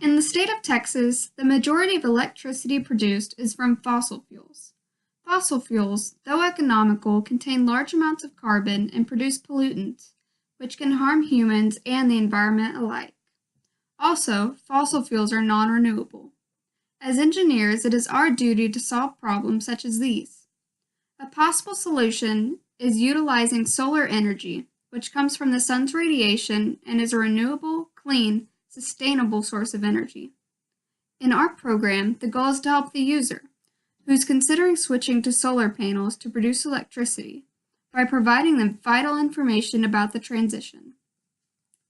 In the state of Texas, the majority of electricity produced is from fossil fuels. Fossil fuels, though economical, contain large amounts of carbon and produce pollutants, which can harm humans and the environment alike. Also, fossil fuels are non-renewable. As engineers, it is our duty to solve problems such as these. A possible solution is utilizing solar energy, which comes from the sun's radiation and is a renewable, clean, sustainable source of energy. In our program, the goal is to help the user, who's considering switching to solar panels to produce electricity, by providing them vital information about the transition.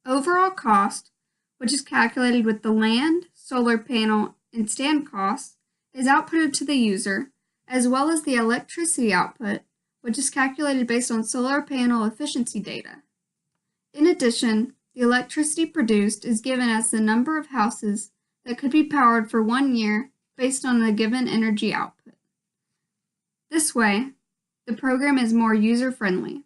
Overall cost, which is calculated with the land, solar panel, and stand costs, is outputted to the user, as well as the electricity output, which is calculated based on solar panel efficiency data. In addition, the electricity produced is given as the number of houses that could be powered for 1 year based on the given energy output. This way, the program is more user-friendly.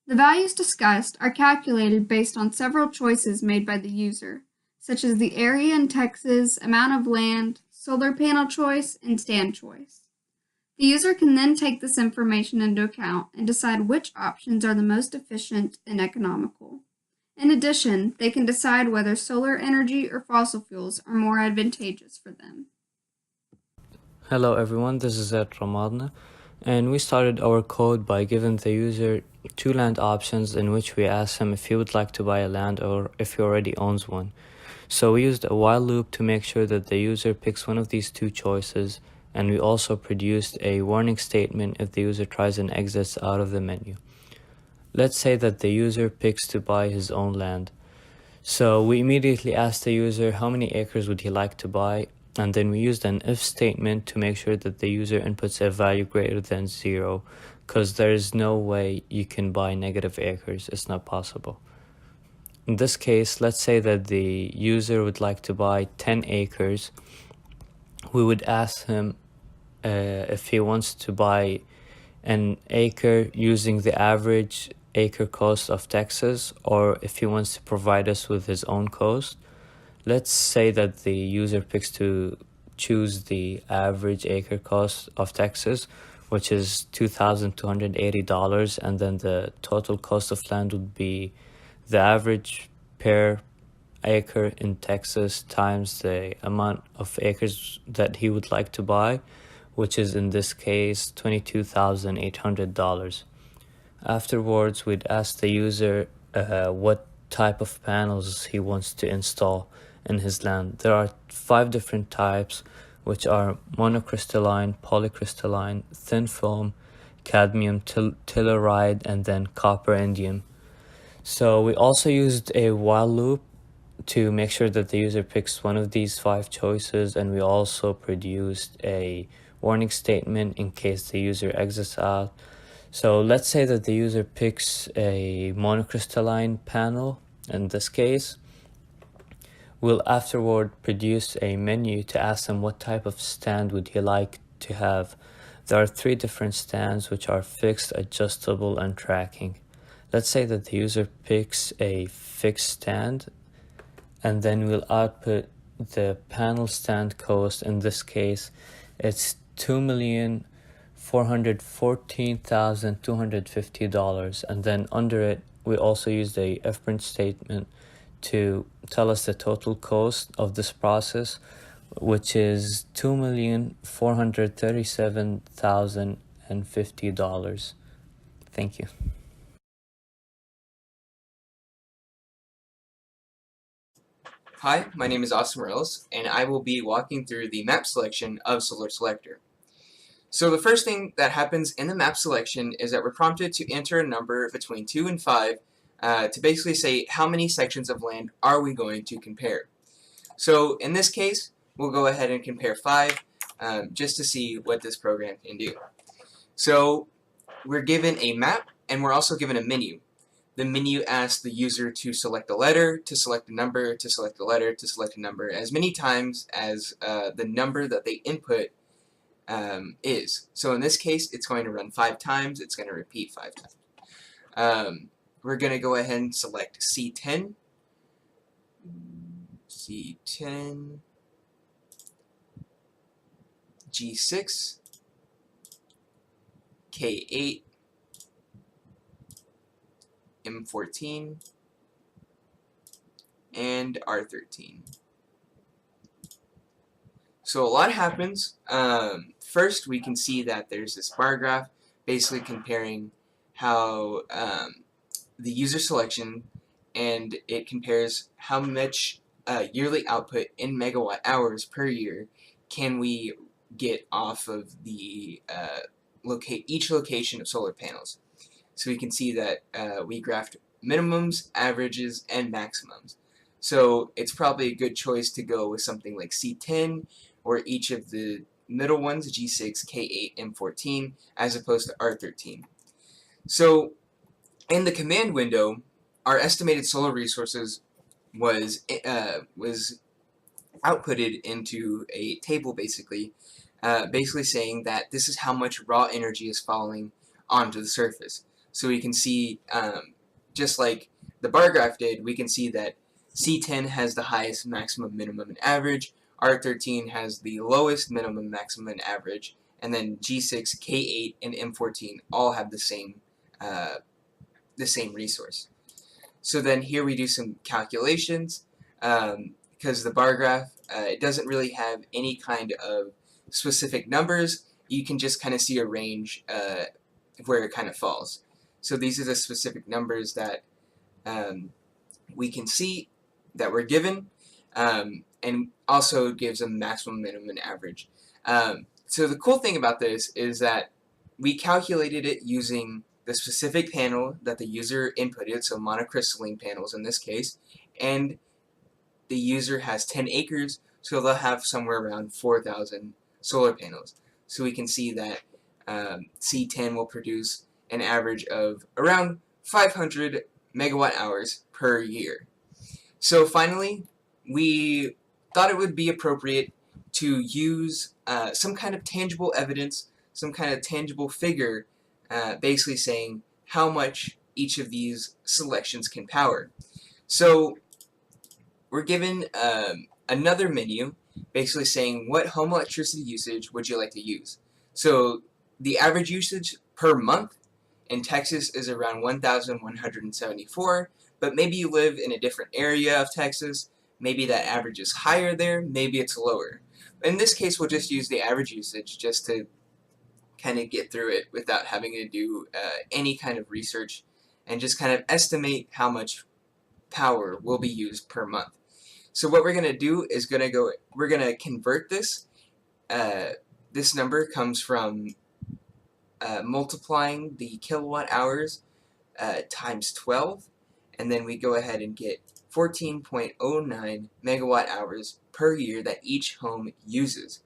The values discussed are calculated based on several choices made by the user, such as the area in Texas, amount of land, solar panel choice, and stand choice. The user can then take this information into account and decide which options are the most efficient and economical. In addition, they can decide whether solar energy or fossil fuels are more advantageous for them. Hello everyone, this is Ramadneh, and we started our code by giving the user two land options in which we asked him if he would like to buy a land or if he already owns one. So we used a while loop to make sure that the user picks one of these two choices, and we also produced a warning statement if the user tries and exits out of the menu. Let's say that the user picks to buy his own land. So we immediately asked the user how many acres would he like to buy, and then we used an if statement to make sure that the user inputs a value greater than 0, because there is no way you can buy negative acres. It's not possible. In this case, let's say that the user would like to buy 10 acres. We would ask him if he wants to buy an acre using the average acre cost of Texas, or if he wants to provide us with his own cost. Let's say that the user picks to choose the average acre cost of Texas, which is $2,280, and then the total cost of land would be the average per acre in Texas times the amount of acres that he would like to buy, which is in this case $22,800. Afterwards, we'd ask the user what type of panels he wants to install in his land. There are 5 different types, which are monocrystalline, polycrystalline, thin film, cadmium telluride, and then copper indium. So we also used a while loop to make sure that the user picks one of these 5 choices, and we also produced a warning statement in case the user exits out. So let's say that the user picks a monocrystalline panel. In this case, we'll afterward produce a menu to ask them what type of stand would he like to have. There are 3 different stands, which are fixed, adjustable, and tracking. Let's say that the user picks a fixed stand, and then we'll output the panel stand cost. In this case, it's $2,414,250, and then under it we also used a if-print statement to tell us the total cost of this process, which is $2,437,050. Thank you. Hi, my name is Mireles, and I will be walking through the map selection of Solar Selector. So the first thing that happens in the map selection is that we're prompted to enter a number between 2 and 5 to basically say how many sections of land are we going to compare. So in this case, we'll go ahead and compare 5 just to see what this program can do. So we're given a map, and we're also given a menu. The menu asks the user to select a letter, to select a number, to select a letter, to select a number, as many times as the number that they input is. So in this case, it's going to run 5 times, it's going to repeat 5 times. We're going to go ahead and select C10. C10, G6, K8, M14, and R13. So a lot happens. First, we can see that there's this bar graph basically comparing how the user selection, and it compares how much yearly output in megawatt hours per year can we get off of the each location of solar panels. So we can see that we graphed minimums, averages, and maximums. So it's probably a good choice to go with something like C10 or each of the middle ones, G6, K8, M14, as opposed to R13. So in the command window, our estimated solar resources was outputted into a table, basically saying that this is how much raw energy is falling onto the surface. So we can see, just like the bar graph did, we can see that C10 has the highest maximum, minimum, and average. R13 has the lowest minimum, maximum, and average. And then G6, K8, and M14 all have the same resource. So then here we do some calculations, because the bar graph, it doesn't really have any kind of specific numbers. You can just kind of see a range where it kind of falls. So these are the specific numbers that we can see that we're given, and also gives a maximum, minimum, and average. So the cool thing about this is that we calculated it using the specific panel that the user inputted, so monocrystalline panels in this case, and the user has 10 acres, so they'll have somewhere around 4,000 solar panels. So we can see that C10 will produce an average of around 500 megawatt hours per year. So finally, we thought it would be appropriate to use some kind of tangible evidence, some kind of tangible figure, basically saying how much each of these selections can power. So we're given another menu basically saying what home electricity usage would you like to use. So the average usage per month in Texas is around 1,174, but maybe you live in a different area of Texas. Maybe that average is higher there, maybe it's lower. In this case, we'll just use the average usage just to kind of get through it without having to do any kind of research, and just kind of estimate how much power will be used per month. So what we're going to do is we're going to convert this. This number comes from multiplying the kilowatt hours times 12, and then we go ahead and get 14.09 megawatt hours per year that each home uses.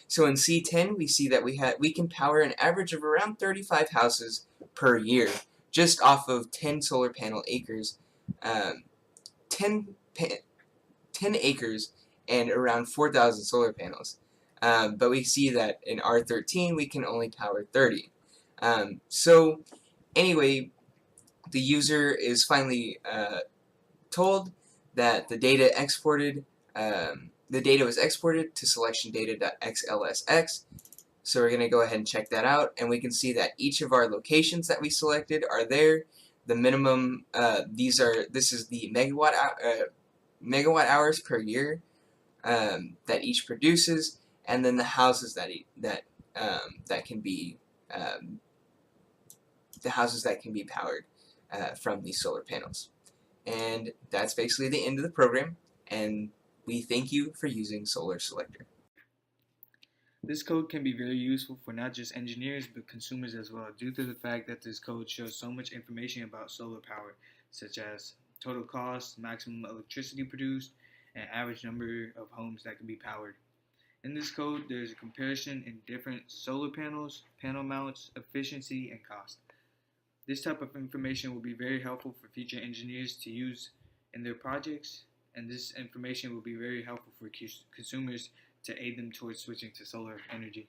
So in C10, we see that we can power an average of around 35 houses per year, just off of 10 solar panel acres, 10 acres and around 4,000 solar panels. But we see that in R13, we can only power 30. So anyway, the user is finally told that the data was exported to selectiondata.xlsx. So we're going to go ahead and check that out, and we can see that each of our locations that we selected are there. The minimum, this is the megawatt hours per year that each produces, and then the houses that can be powered from these solar panels. And that's basically the end of the program, and we thank you for using Solar Selector. This code can be very useful for not just engineers but consumers as well, due to the fact that this code shows so much information about solar power, such as total cost, maximum electricity produced, and average number of homes that can be powered. In this code, there is a comparison in different solar panels, panel mounts, efficiency, and cost. This type of information will be very helpful for future engineers to use in their projects, and this information will be very helpful for consumers to aid them towards switching to solar energy.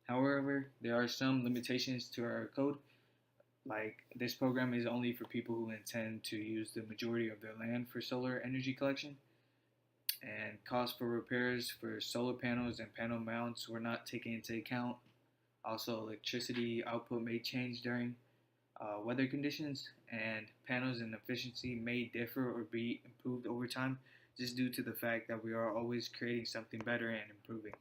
However, there are some limitations to our code, like this program is only for people who intend to use the majority of their land for solar energy collection. and cost for repairs for solar panels and panel mounts were not taken into account. Also, electricity output may change during weather conditions, and panels and efficiency may differ or be improved over time just due to the fact that we are always creating something better and improving.